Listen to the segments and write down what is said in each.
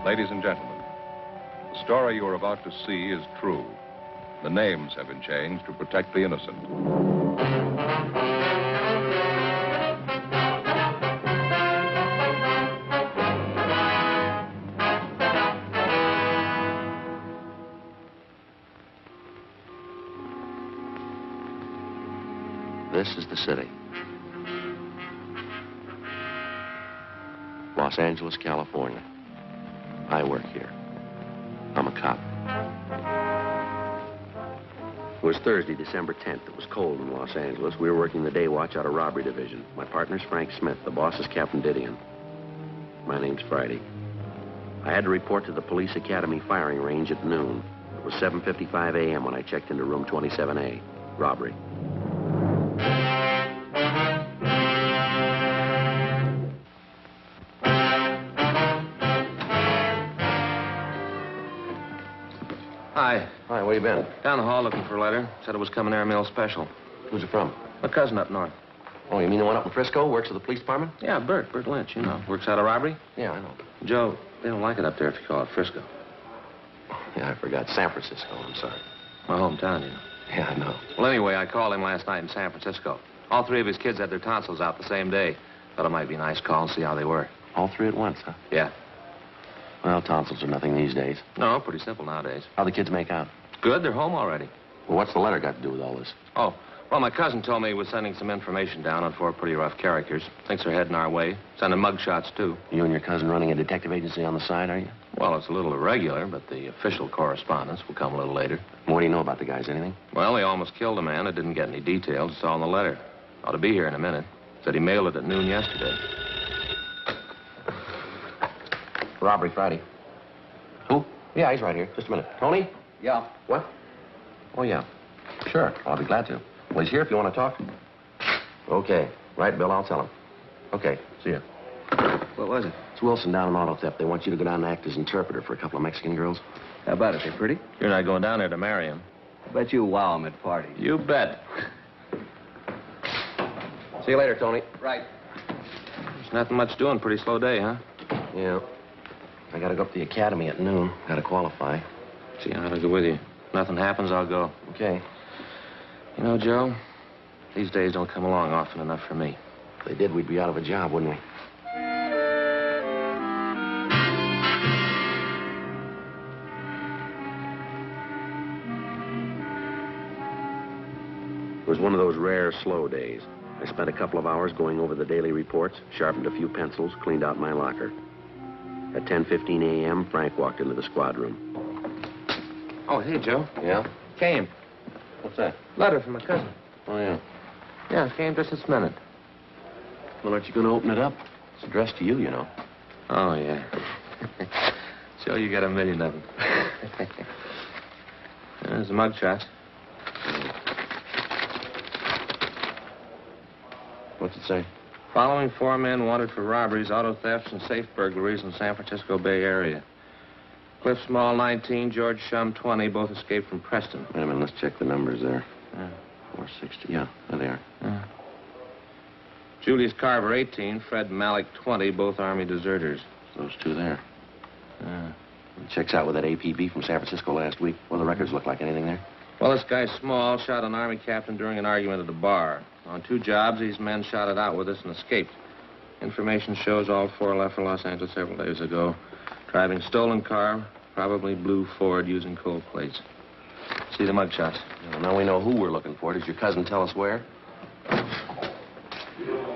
Ladies and gentlemen, the story you are about to see is true. The names have been changed to protect the innocent. This is the city. Los Angeles, California. I work here. I'm a cop. It was Thursday, December 10th. It was cold in Los Angeles. We were working the day watch out of robbery division. My partner's Frank Smith. The boss is Captain Didion. My name's Friday. I had to report to the police academy firing range at noon. It was 7:55 a.m. when I checked into room 27A. Robbery. Hi. Hi, where you been? Down the hall looking for a letter. Said it was coming airmail special. Who's it from? My cousin up north. Oh, you mean the one up in Frisco? Works at the police department? Yeah, Bert Lynch, you know. Works out of robbery. Yeah, I know. Joe, they don't like it up there if you call it Frisco. Yeah, I forgot. San Francisco, I'm sorry. My hometown, you know. Yeah, I know. Well, anyway, I called him last night in San Francisco. All three of his kids had their tonsils out the same day. Thought it might be a nice call and see how they were. All three at once, huh? Yeah. Well, tonsils are nothing these days. No, pretty simple nowadays. How the kids make out? Good, they're home already. Well, what's the letter got to do with all this? Oh, well, my cousin told me he was sending some information down on 4 pretty rough characters. Thinks they're heading our way. Sending mugshots, too. You and your cousin running a detective agency on the side, are you? Well, it's a little irregular, but the official correspondence will come a little later. What do you know about the guys? Anything? Well, he almost killed a man. I didn't get any details. It's all in the letter. Ought to be here in a minute. Said he mailed it at noon yesterday. Robbery Friday. Who? Yeah, he's right here. Just a minute. Tony? Yeah. What? Oh, yeah. Sure, I'll be glad to. Well, he's here if you want to talk. Okay. Right, Bill, I'll tell him. Okay, see you. What was it? It's Wilson down in auto theft. They want you to go down and act as interpreter for a couple of Mexican girls. How about it? They pretty? You're not going down there to marry him. I bet you wow them at parties. You bet. See you later, Tony. Right. There's nothing much doing. Pretty slow day, huh? Yeah. I gotta go up to the academy at noon. Gotta qualify. Gee, I'll go with you. If nothing happens, I'll go. Okay. You know, Joe, these days don't come along often enough for me. If they did, we'd be out of a job, wouldn't we? It was one of those rare, slow days. I spent a couple of hours going over the daily reports, sharpened a few pencils, cleaned out my locker. At 10:15 a.m., Frank walked into the squad room. Oh, hey, Joe. Yeah? Came. What's that? Letter from my cousin. Oh, yeah. Yeah, came just this minute. Well, aren't you going to open it up? It's addressed to you, you know. Oh, yeah. Joe, you got a million of them. There's a mugshot. What's it say? Following 4 men wanted for robberies, auto thefts, and safe burglaries in San Francisco Bay Area. Cliff Small, 19, George Shum, 20, both escaped from Preston. Wait a minute, let's check the numbers there. Yeah. 460, yeah, there they are. Yeah. Julius Carver, 18, Fred Malik, 20, both Army deserters. Those two there. Yeah. It checks out with that APB from San Francisco last week. What do the records look like? Anything there? Well, this guy Small shot an Army captain during an argument at the bar. On 2 jobs, these men shot it out with us and escaped. Information shows all 4 left for Los Angeles several days ago. Driving stolen car, probably blue Ford using cold plates. See the mugshots. Well, now we know who we're looking for. Does your cousin tell us where?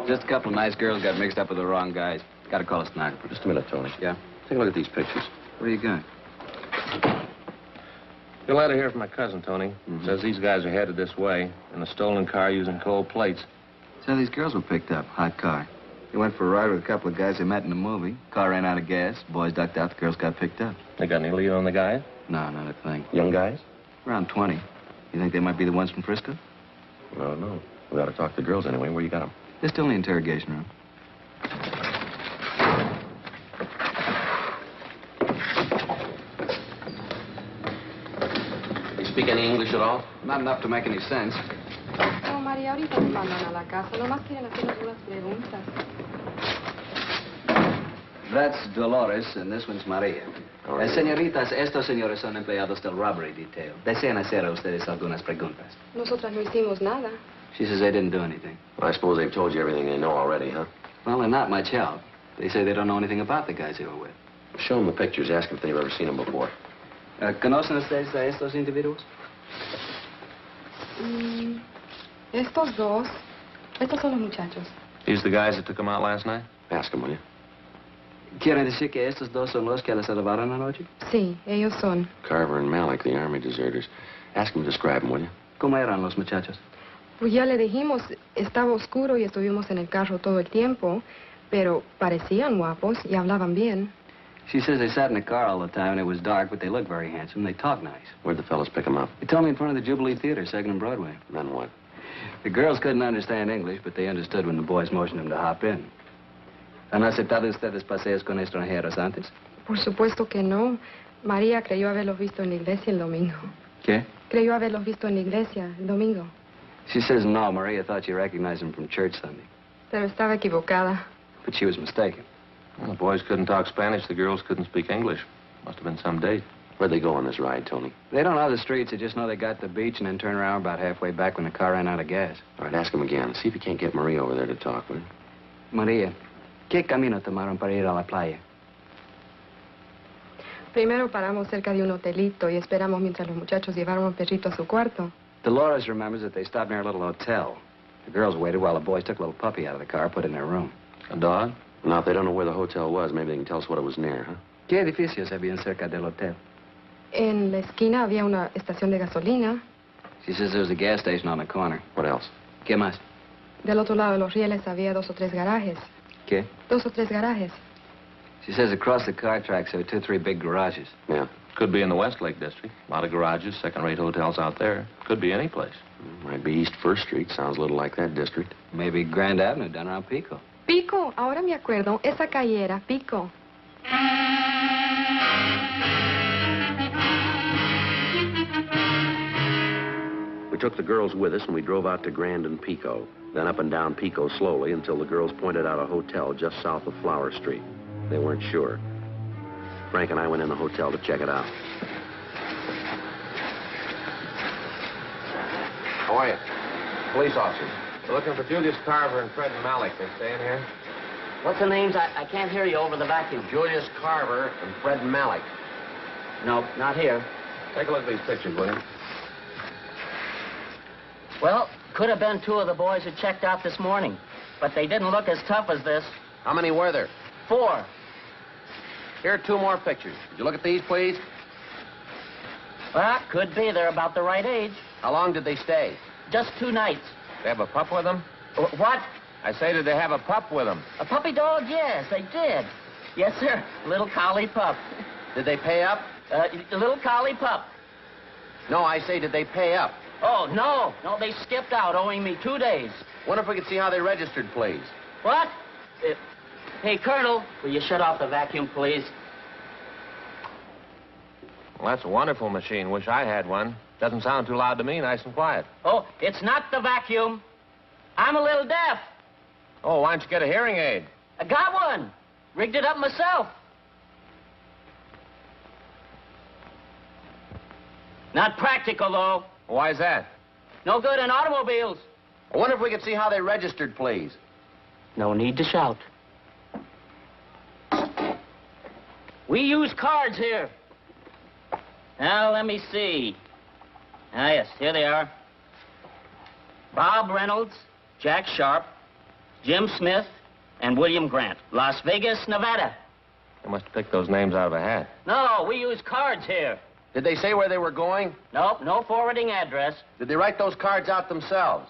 Just a couple of nice girls got mixed up with the wrong guys. Got to call a stenographer. Just a minute, Tony. Yeah? Take a look at these pictures. What do you got? Your letter here from my cousin, Tony. Says these guys are headed this way in a stolen car using cold plates. So these girls were picked up. Hot car. They went for a ride with a couple of guys they met in the movie. Car ran out of gas. Boys ducked out. The girls got picked up. They got any lead on the guys? No, not a thing. Young guys? Around 20. You think they might be the ones from Frisco? Well, no. We got to talk to the girls anyway. Where you got them? They're still in the interrogation room. You speak any English at all? Not enough to make any sense. No, María, ahorita se mandan a la casa. Nomás quieren hacer algunas preguntas. That's Dolores, and this one's Maria. All right. Señoritas, estos señores son empleados del robbery detail. Desean hacer a ustedes algunas preguntas. Nosotras no hicimos nada. She says they didn't do anything. Well, I suppose they've told you everything they know already, huh? Well, they're not much help. They say they don't know anything about the guys they were with. Show them the pictures. Ask them if they've ever seen them before. ¿Conocen ustedes a estos individuos? Estos dos. Estos son los muchachos. These the guys that took him out last night? Ask them, will you? ¿Quieren decir que estos dos son los que les salvaron anoche? Sí, ellos son. Carver and Malik, the Army deserters. Ask them to describe them, will you? ¿Cómo eran los muchachos? Pues ya le dijimos, estaba oscuro y estuvimos en el carro todo el tiempo, pero parecían guapos y hablaban bien. She says they sat in the car all the time and it was dark, but they looked very handsome. They talked nice. Where'd the fellas pick them up? They told me in front of the Jubilee Theater, 2nd and Broadway. Then what? The girls couldn't understand English, but they understood when the boys motioned them to hop in. ¿Han aceptado ustedes paseos con extranjeros antes? Por supuesto que no. María creyó haberlos visto en la iglesia el domingo. ¿Qué? Creyó haberlos visto en la iglesia el domingo. She says no. Maria thought she recognized them from church Sunday. Pero estaba equivocada. But she was mistaken. Well, the boys couldn't talk Spanish. The girls couldn't speak English. Must have been some date. Where'd they go on this ride, Tony? They don't know the streets. They just know they got to the beach and then turned around about halfway back when the car ran out of gas. All right, ask them again. See if you can't get Maria over there to talk, will you? Maria, ¿qué camino tomaron para ir a la playa? Primero paramos cerca de un hotelito y esperamos mientras los muchachos llevaron un perrito a su cuarto. Dolores remembers that they stopped near a little hotel. The girls waited while the boys took a little puppy out of the car, put it in their room. A dog? Now, if they don't know where the hotel was, maybe they can tell us what it was near, huh? ¿Qué edificios habían cerca del hotel? En la esquina había una estación de gasolina. She says there was a gas station on the corner. What else? ¿Qué más? Del otro lado de los rieles había 2 o 3 garajes. ¿Qué? 2 o 3 garajes. She says across the car tracks there were 2 or 3 big garages. Yeah. Could be in the Westlake district. A lot of garages, second-rate hotels out there. Could be any place. Might be East 1st Street. Sounds a little like that district. Maybe Grand Avenue down around Pico. Pico, ahora me acuerdo, esa calle era Pico. We took the girls with us and we drove out to Grand and Pico, then up and down Pico slowly until the girls pointed out a hotel just south of Flower Street. They weren't sure. Frank and I went in the hotel to check it out. How are you? Police officers. We're looking for Julius Carver and Fred Malik. They staying here? What's the names? I can't hear you over the vacuum. Julius Carver and Fred Malik. No, not here. Take a look at these pictures, will you? Well, could have been 2 of the boys who checked out this morning, but they didn't look as tough as this. How many were there? 4. Here are 2 more pictures. Would you look at these, please? Well, could be. They're about the right age. How long did they stay? Just 2 nights. They have a pup with them? What? I say, did they have a pup with them? A puppy dog? Yes, they did. Yes, sir. Little collie pup. Did they pay up? A little collie pup. No, I say, did they pay up? Oh, no. No, they skipped out, owing me 2 days. Wonder if we could see how they registered, please. What? Hey, Colonel, will you shut off the vacuum, please? Well, that's a wonderful machine. Wish I had one. Doesn't sound too loud to me, nice and quiet. Oh, it's not the vacuum. I'm a little deaf. Oh, why don't you get a hearing aid? I got one. Rigged it up myself. Not practical, though. Why's that? No good in automobiles. I wonder if we could see how they registered, please. No need to shout. We use cards here. Now, let me see. Ah, yes, here they are. Bob Reynolds, Jack Sharp, Jim Smith, and William Grant. Las Vegas, Nevada. They must have picked those names out of a hat. No, we use cards here. Did they say where they were going? Nope, no forwarding address. Did they write those cards out themselves?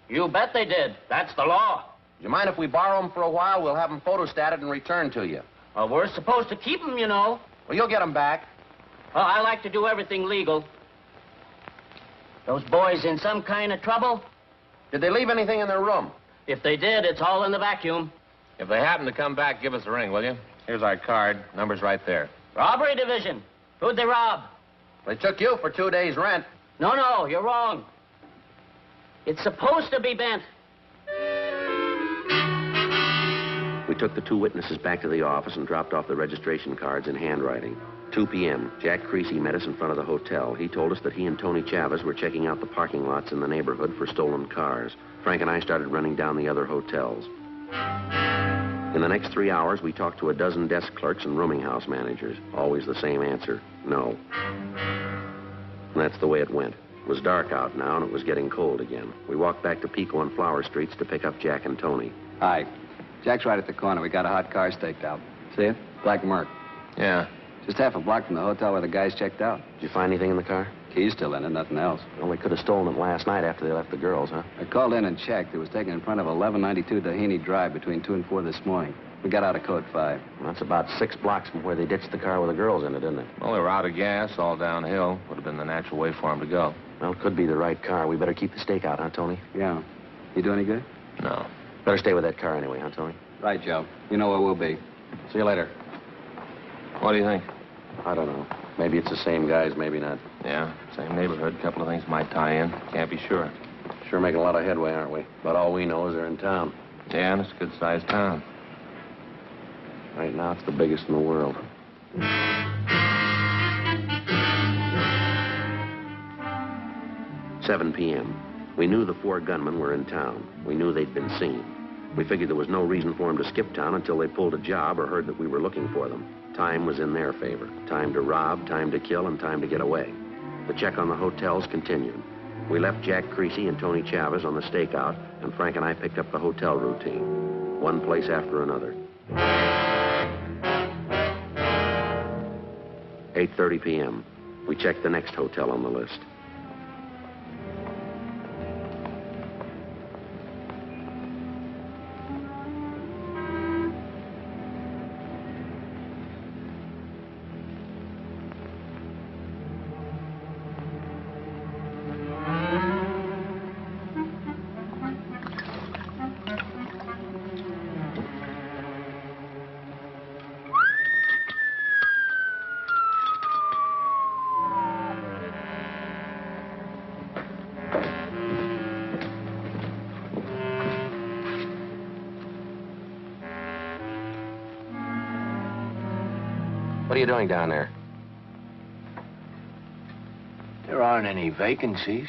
You bet they did. That's the law. Do you mind if we borrow them for a while? We'll have them photostated and returned to you. Well, we're supposed to keep them, you know. Well, you'll get them back. Well, I like to do everything legal. Those boys in some kind of trouble? Did they leave anything in their room? If they did, it's all in the vacuum. If they happen to come back, give us a ring, will you? Here's our card. Number's right there. Robbery division. Who'd they rob? They took you for 2 days' rent. No, you're wrong. It's supposed to be bent. We took the two witnesses back to the office and dropped off the registration cards in handwriting. 2 p.m., Jack Creasy met us in front of the hotel. He told us that he and Tony Chavez were checking out the parking lots in the neighborhood for stolen cars. Frank and I started running down the other hotels. In the next 3 hours, we talked to a dozen desk clerks and rooming house managers. Always the same answer, no. And that's the way it went. It was dark out now, and it was getting cold again. We walked back to Pico and Flower Streets to pick up Jack and Tony. Hi. Jack's right at the corner. We got a hot car staked out. See it? Black Merc. Yeah. Just half a block from the hotel where the guys checked out. Did you find anything in the car? Key's still in it, nothing else. Well, they could have stolen it last night after they left the girls, huh? I called in and checked. It was taken in front of 1192 Doheny Drive between 2 and 4 this morning. We got out of code 5. Well, that's about 6 blocks from where they ditched the car with the girls in it, isn't it? Well, they were out of gas, all downhill. Would have been the natural way for them to go. Well, it could be the right car. We better keep the stakeout, huh, Tony? Yeah. You do any good? No. Better stay with that car anyway, huh, Tony? Right, Joe. You know where we'll be. See you later. What do you think? I don't know. Maybe it's the same guys, maybe not. Yeah, same neighborhood. A couple of things might tie in. Can't be sure. Sure making a lot of headway, aren't we? But all we know is they're in town. Yeah, and it's a good-sized town. Right now, it's the biggest in the world. 7 p.m. We knew the 4 gunmen were in town. We knew they'd been seen. We figured there was no reason for them to skip town until they pulled a job or heard that we were looking for them. Time was in their favor. Time to rob, time to kill, and time to get away. The check on the hotels continued. We left Jack Creasy and Tony Chavez on the stakeout, and Frank and I picked up the hotel routine. One place after another. 8:30 p.m. We checked the next hotel on the list. What are you doing down there? There aren't any vacancies.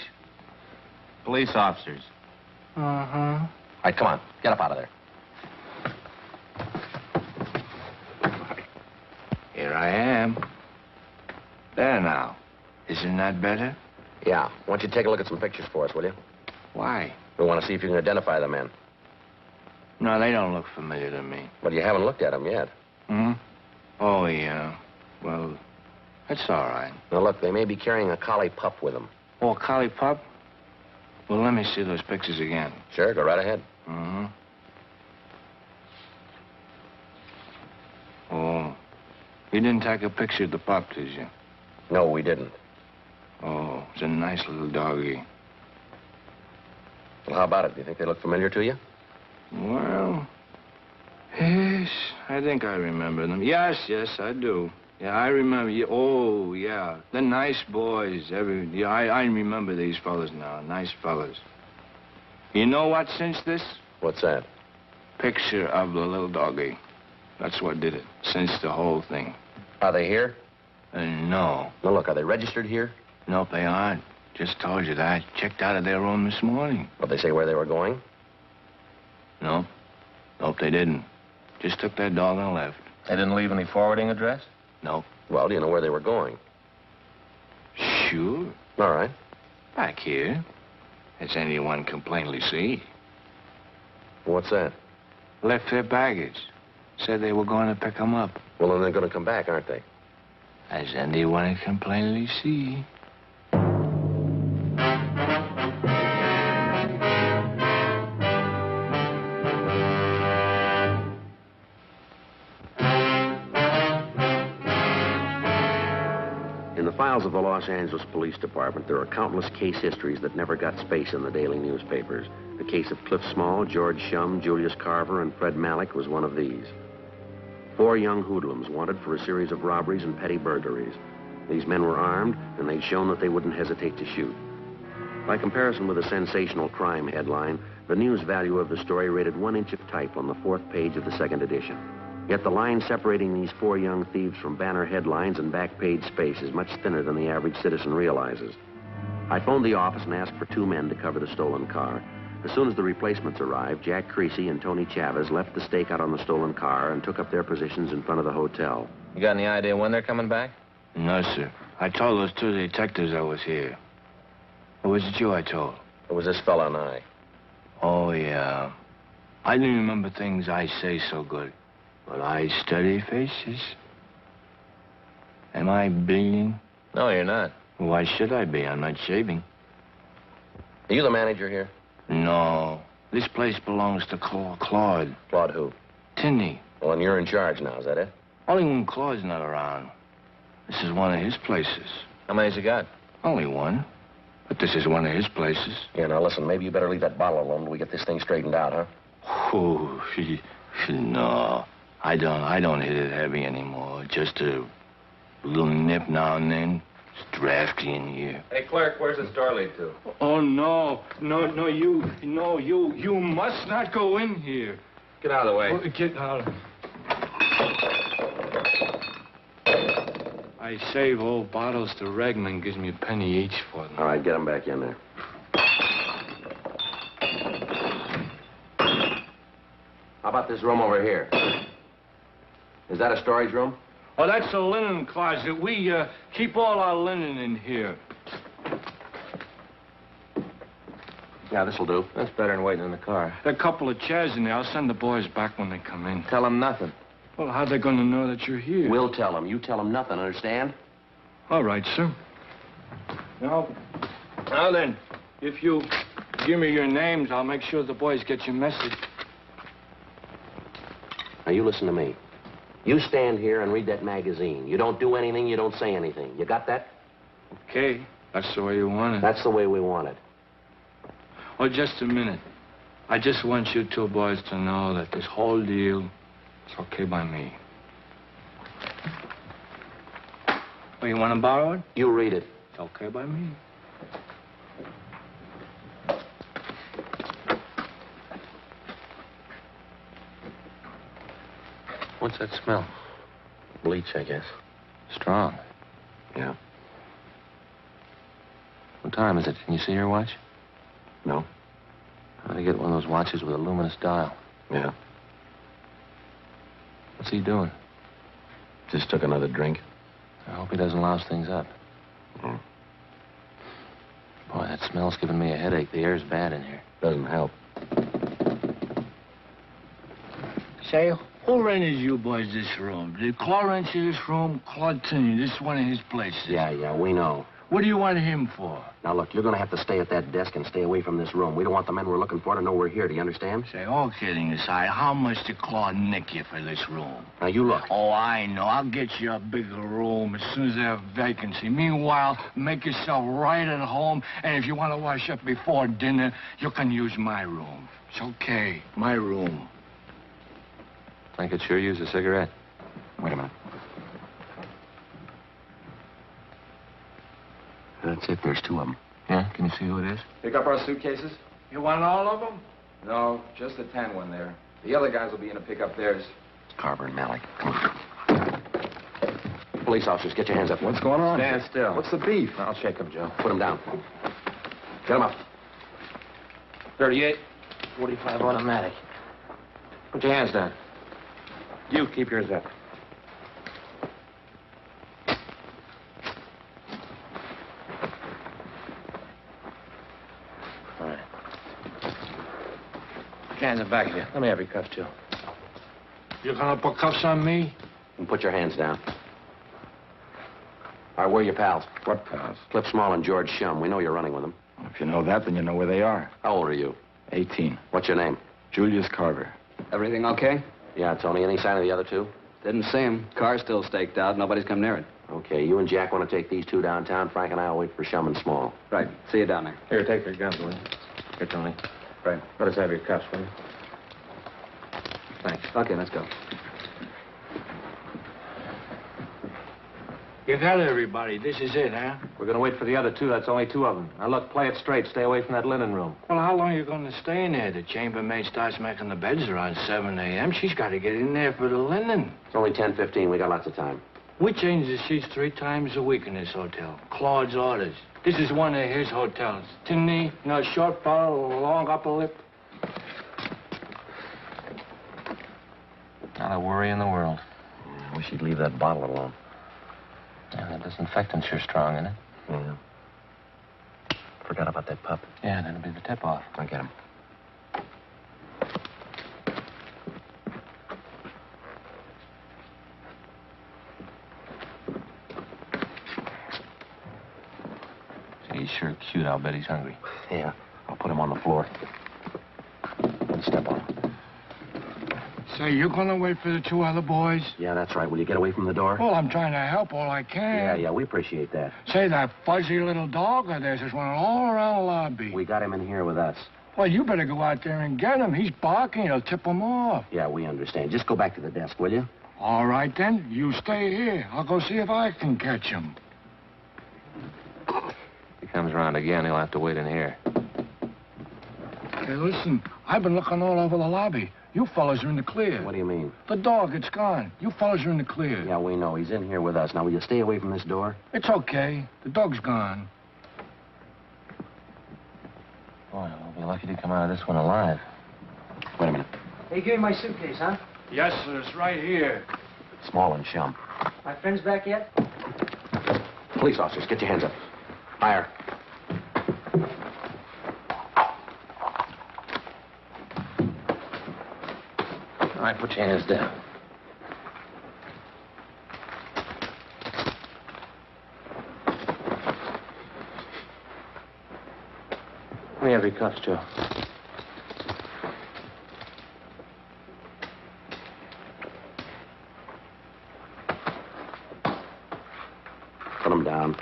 Police officers. Uh-huh. All right, come on. Get up out of there. Here I am. There now. Isn't that better? Yeah. Why don't you take a look at some pictures for us, will you? Why? We want to see if you can identify the men. No, they don't look familiar to me. But you haven't looked at them yet. Hmm? Oh, yeah. Well, that's all right. Now, look, they may be carrying a collie pup with them. Oh, a collie pup? Well, let me see those pictures again. Sure, go right ahead. Mm-hmm. Oh, you didn't take a picture of the pup, did you? No, we didn't. Oh, it's a nice little doggy. Well, how about it? Do you think they look familiar to you? Well, yes, I think I remember them. Yes, I do. Yeah, I remember. Oh, yeah. They're nice boys. Yeah, I remember these fellas now. Nice fellas. You know what cinched this? What's that? Picture of the little doggy. That's what did it. Cinched the whole thing. Are they here? No. Now, look, are they registered here? Nope, they aren't. Just told you that. Checked out of their room this morning. Did they say where they were going? Nope. Nope, they didn't. Just took their dog and left. They didn't leave any forwarding address? Nope. Well, do you know where they were going? Sure. All right. Back here. As anyone can plainly see. What's that? Left their baggage. Said they were going to pick them up. Well, then they're going to come back, aren't they? As anyone can plainly see. In the files of the Los Angeles Police Department, there are countless case histories that never got space in the daily newspapers. The case of Cliff Small, George Shum, Julius Carver, and Fred Malik was one of these. 4 young hoodlums wanted for a series of robberies and petty burglaries. These men were armed, and they'd shown that they wouldn't hesitate to shoot. By comparison with a sensational crime headline, the news value of the story rated 1 inch of type on the 4th page of the 2nd edition. Yet the line separating these 4 young thieves from banner headlines and back page space is much thinner than the average citizen realizes. I phoned the office and asked for 2 men to cover the stolen car. As soon as the replacements arrived, Jack Creasy and Tony Chavez left the stakeout on the stolen car and took up their positions in front of the hotel. You got any idea when they're coming back? No, sir. I told those 2 detectives I was here. Or was it you I told? It was this fella and I. Oh, yeah. I didn't remember things I say so good. But I study faces. Am I bleeding? No, you're not. Why should I be? I'm not shaving. Are you the manager here? No. This place belongs to Claude. Claude who? Tinney. Well, and you're in charge now, is that it? Only when Claude's not around. This is one of his places. How many's you got? Only one. But this is one of his places. Yeah, now listen, maybe you better leave that bottle alone till we get this thing straightened out, huh? Oh, no. I don't hit it heavy anymore. Just a little nip now and then. It's drafty in here. Hey, clerk, where's the store lead to? Oh, no, you must not go in here. Get out of the way. Oh, get out. I save old bottles to Regman, gives me a penny each for them. All right, get them back in there. How about this room over here? Is that a storage room? Oh, that's a linen closet. We keep all our linen in here. Yeah, this'll do. That's better than waiting in the car. There are a couple of chairs in there. I'll send the boys back when they come in. Tell them nothing. Well, how are they going to know that you're here? We'll tell them. You tell them nothing, understand? All right, sir. Now then, if you give me your names, I'll make sure the boys get your message. Now, you listen to me. You stand here and read that magazine. You don't do anything, you don't say anything. You got that? Okay. That's the way you want it. That's the way we want it. Oh, just a minute. I just want you 2 boys to know that this whole deal is okay by me. Oh, you want to borrow it? You read it. It's okay by me. What's that smell? Bleach, I guess. Strong. Yeah. What time is it? Can you see your watch? No? I ought to get one of those watches with a luminous dial. Yeah. What's he doing? Just took another drink. I hope he doesn't louse things up. Mm. Boy, that smell's giving me a headache. The air's bad in here. Doesn't help. Say, who rented you boys this room? Did Claude rent you this room? Claude Tinney, this is one of his places. Yeah, we know. What do you want him for? Now, look, you're going to have to stay at that desk and stay away from this room. We don't want the men we're looking for to know we're here. Do you understand? Say, all kidding aside, how much did Claude nick you for this room? Now, you look. Oh, I know. I'll get you a bigger room as soon as they have vacancy. Meanwhile, make yourself right at home, and if you want to wash up before dinner, you can use my room. It's okay. My room. I could sure use a cigarette. Wait a minute. That's it. There's 2 of them. Yeah? Can you see who it is? Pick up our suitcases? You want all of them? No, just the tan one there. The other guys will be in to pick up theirs. Carver and Malik. Come on. Police officers, get your hands up. What's going on? Stand still. What's the beef? I'll shake him, Joe. Put them down. Get them up. 38. 45 automatic. Put your hands down. You keep yours up. All right. Put your hands in back of you. Let me have your cuffs, too. You gonna put cuffs on me? And put your hands down. All right, where are your pals? What pals? Cliff Small and George Shum. We know you're running with them. If you know that, then you know where they are. How old are you? 18. What's your name? Julius Carver. Everything okay? Yeah, Tony. Any sign of the other 2? Didn't see him. Car's still staked out. Nobody's come near it. Okay, you and Jack want to take these 2 downtown. Frank and I will wait for Shum and Small. Right. See you down there. Here, take your guns, will you? Here, Tony. Right. Let us have your cuffs, will you? Thanks. Okay, let's go. You got everybody. This is it, huh? We're going to wait for the other two. That's only two of them. Now, look, play it straight. Stay away from that linen room. Well, how long are you going to stay in there? The chambermaid starts making the beds around 7 a.m. She's got to get in there for the linen. It's only 10:15. We got lots of time. We change the sheets 3 times a week in this hotel. Claude's orders. This is one of his hotels. Tinny, short fellow, long upper lip. Not a worry in the world. I wish you'd leave that bottle alone. Yeah, that disinfectant's sure strong, isn't it? Yeah. Forgot about that pup. Yeah, that'll be the tip-off. I'll get him. He's sure cute. I'll bet he's hungry. Yeah. I'll put him on the floor. Don't step on him. Say, you going to wait for the 2 other boys? Yeah, that's right. Will you get away from the door? Well, I'm trying to help all I can. Yeah, we appreciate that. Say, that fuzzy little dog of theirs is running all around the lobby. We got him in here with us. Well, you better go out there and get him. He's barking. He'll tip him off. Yeah, we understand. Just go back to the desk, will you? All right, then. You stay here. I'll go see if I can catch him. If he comes around again, he'll have to wait in here. Hey, listen. I've been looking all over the lobby. You fellas are in the clear. What do you mean? The dog, it's gone. You fellas are in the clear. Yeah, we know. He's in here with us. Now, will you stay away from this door? It's okay. The dog's gone. Boy, we'll be lucky to come out of this one alive. Wait a minute. Hey, give me my suitcase, huh? Yes, sir. It's right here. Small and Shum. My friends back yet? Police officers, get your hands up. Fire. All right, put your hands down. Let me have your cuffs, Joe. Put them down.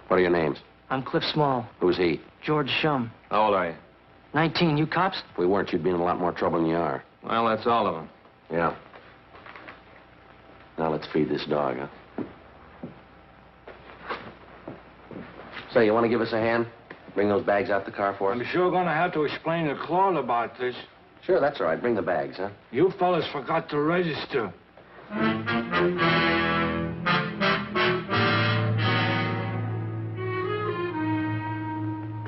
What are your names? I'm Cliff Small. Who's he? George Shum. How old are you? 19. You cops? If we weren't, you'd be in a lot more trouble than you are. Well, that's all of them. Yeah. Now let's feed this dog, huh? Say, you want to give us a hand? Bring those bags out the car for us? I'm sure going to have to explain to Claude about this. Sure, that's all right. Bring the bags, huh? You fellas forgot to register.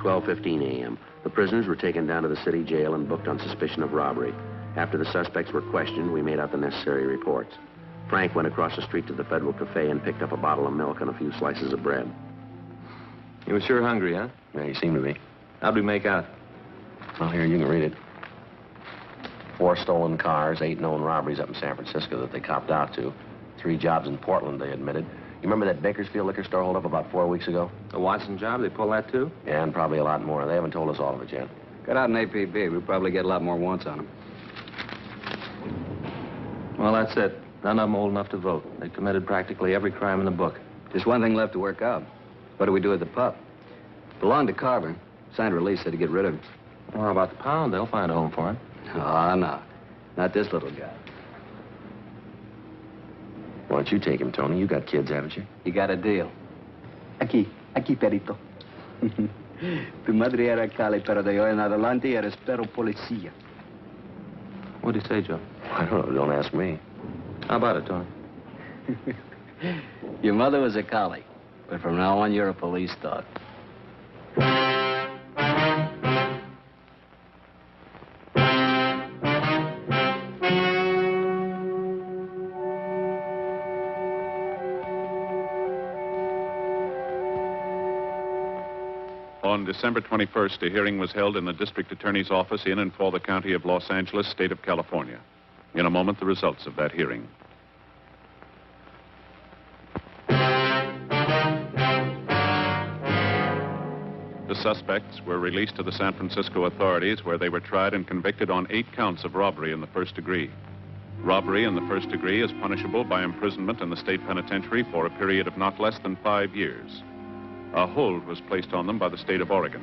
12:15 a.m. The prisoners were taken down to the city jail and booked on suspicion of robbery. After the suspects were questioned, we made out the necessary reports. Frank went across the street to the Federal Cafe and picked up a bottle of milk and a few slices of bread. You were sure hungry, huh? Yeah, you seem to be. How'd we make out? Well, here, you can read it. 4 stolen cars, 8 known robberies up in San Francisco that they copped out to. 3 jobs in Portland, they admitted. You remember that Bakersfield liquor store holdup about 4 weeks ago? The Watson job, they pull that too? Yeah, and probably a lot more. They haven't told us all of it yet. Got out an APB. We'll probably get a lot more wants on them. Well, that's it. None of them old enough to vote. They committed practically every crime in the book. Just one thing left to work out. What do we do with the pup? Belonged to Carver. Signed a release, said to get rid of him. Well, how about the pound? They'll find a home for him. Oh, no. Not this little guy. Why don't you take him, Tony? You got kids, haven't you? You got a deal. Aquí, perito. Tu madre era Cali, pero de hoy en adelante eres perro policía. What'd he say, Joe? I don't know. Don't ask me. How about it, Tony? Your mother was a collie, but from now on, you're a police dog. On December 21st, a hearing was held in the district attorney's office in and for the county of Los Angeles, state of California. In a moment, the results of that hearing. The suspects were released to the San Francisco authorities, where they were tried and convicted on 8 counts of robbery in the first degree. Robbery in the first degree is punishable by imprisonment in the state penitentiary for a period of not less than 5 years. A hold was placed on them by the state of Oregon.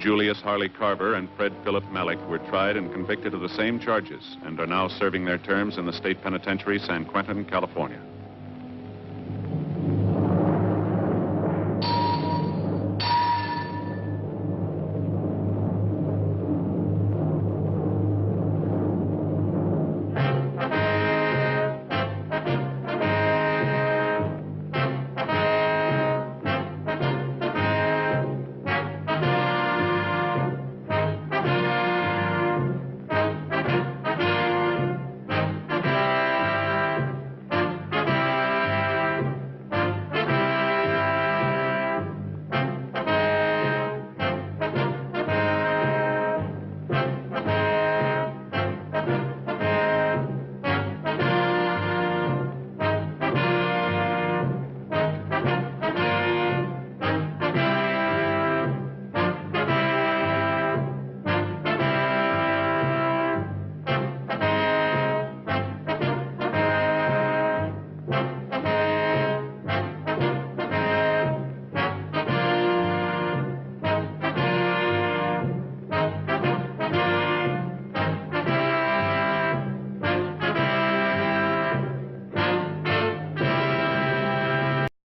Julius Harley Carver and Fred Philip Malik were tried and convicted of the same charges and are now serving their terms in the state penitentiary, San Quentin, California.